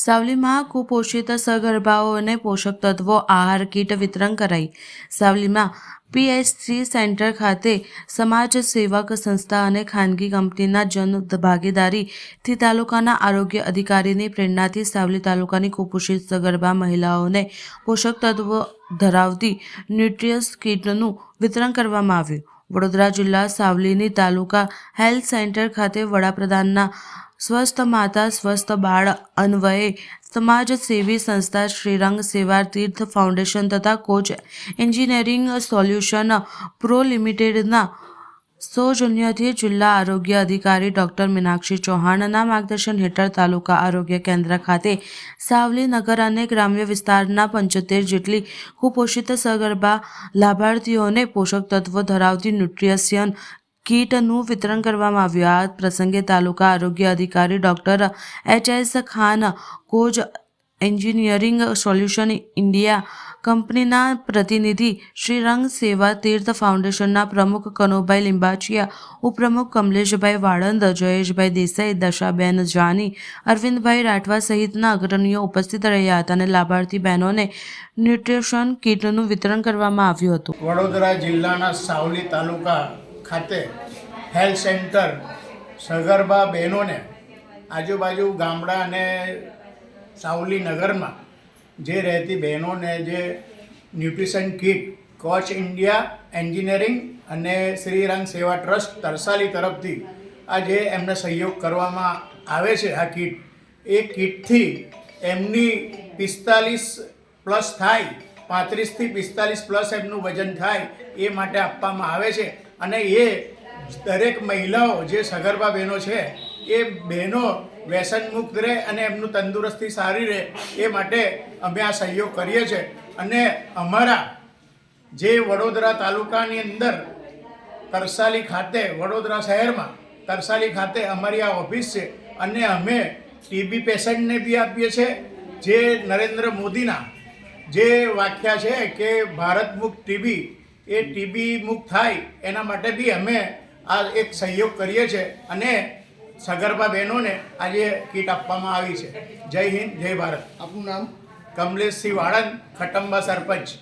સાવલીમાં કુપોષિત સગર્ભાઓને પોષક તત્વો આહાર કીટ વિતરણ કરાઈ। સાવલીમાં પીએચસી સેન્ટર ખાતે સમાજ સેવક સંસ્થા અને ખાનગી કંપનીના જન ભાગીદારીથી તાલુકાના આરોગ્ય અધિકારીની પ્રેરણાથી સાવલી તાલુકાની કુપોષિત સગર્ભા મહિલાઓને પોષક તત્વો ધરાવતી ન્યુટ્રિશિયસ કીટનું વિતરણ કરવામાં આવ્યું। વડોદરા જિલ્લા સાવલીની તાલુકા હેલ્થ સેન્ટર ખાતે વડાપ્રધાનના સ્વસ્થ માતા સ્વસ્થ બાળ અન્વયે સમાજ સેવી સંસ્થા શ્રીરંગ સેવા તીર્થ ફાઉન્ડેશન તથા કોચ એન્જિનિયરિંગ સોલ્યુશન પ્રો લિમિટેડના સૌજન્યથી જિલ્લા આરોગ્ય અધિકારી ડોક્ટર મીનાક્ષી ચૌહાણના માર્ગદર્શન હેઠળ તાલુકા આરોગ્ય કેન્દ્ર ખાતે સાવલી નગર અને ગ્રામ્ય વિસ્તારના 75 જેટલી કુપોષિત સગર્ભા લાભાર્થીઓને પોષક તત્વો ધરાવતી ન્યુટ્રિશિયન કીટનું વિતરણ કરવામાં આવ્યું। આ પ્રસંગે તાલુકા આરોગ્ય અધિકારી doctor H S. Khan, Koch engineering solution India કંપનીના પ્રતિનિધિ, શ્રીરંગ સેવા તીર્થ ફાઉન્ડેશનના પ્રમુખ કનુભાઈ લિંબાચિયા, ઉપપ્રમુખ કમલેશભાઈ વાળંદ, જયેશભાઈ દેસાઈ, દશાબેન જાની, અરવિંદભાઈ રાઠવા સહિતના અગ્રણીઓ ઉપસ્થિત રહ્યા હતા અને લાભાર્થી બહેનોને ન્યુટ્રિશન કીટનું વિતરણ કરવામાં આવ્યું હતું। વડોદરા જિલ્લાના સાવલી તાલુકા ખાતે હેલ્થ સેન્ટર સગર્ભા બહેનોને આજુબાજુ ગામડા અને સાવલી નગરમાં જે રહેતી બહેનોને જે nutrition kit coach India engineering અને શ્રીરંગ સેવા ટ્રસ્ટ તરસાલી તરફથી આ જે એમને સહયોગ કરવામાં આવે છે, આ કીટ એ કીટથી એમની 45+ થાય, 35થી 45+ એમનું વજન થાય એ માટે આપવામાં આવે છે અને એ દરેક મહિલાઓ જે સગર્ભા બહેનો છે એ બહેનો વ્યસન મુક્ત રહે અને એમનું તંદુરસ્તી સારી રહે એ માટે અમે આ સહયોગ કરીએ છીએ। અને અમારા જે વડોદરા તાલુકાની અંદર તરસાલી ખાતે, વડોદરા શહેરમાં તરસાલી ખાતે અમારી આ ઓફિસ છે અને અમે ટીબી પેશન્ટને બી આપીએ છીએ। જે નરેન્દ્ર મોદીના જે વાક્ય છે કે ભારત મુક્ત ટીબી, એ ટીબી મુક્ત થાય એના માટે બી અમે આ એક સહયોગ કરીએ છીએ અને સગર્ભા બહેનોને આજે કીટ આપવામાં આવી છે। જય હિન્દ, જય ભારત। આપનું નામ? કમલેશસિંહ વાળંદ, ખટંબા સરપંચ।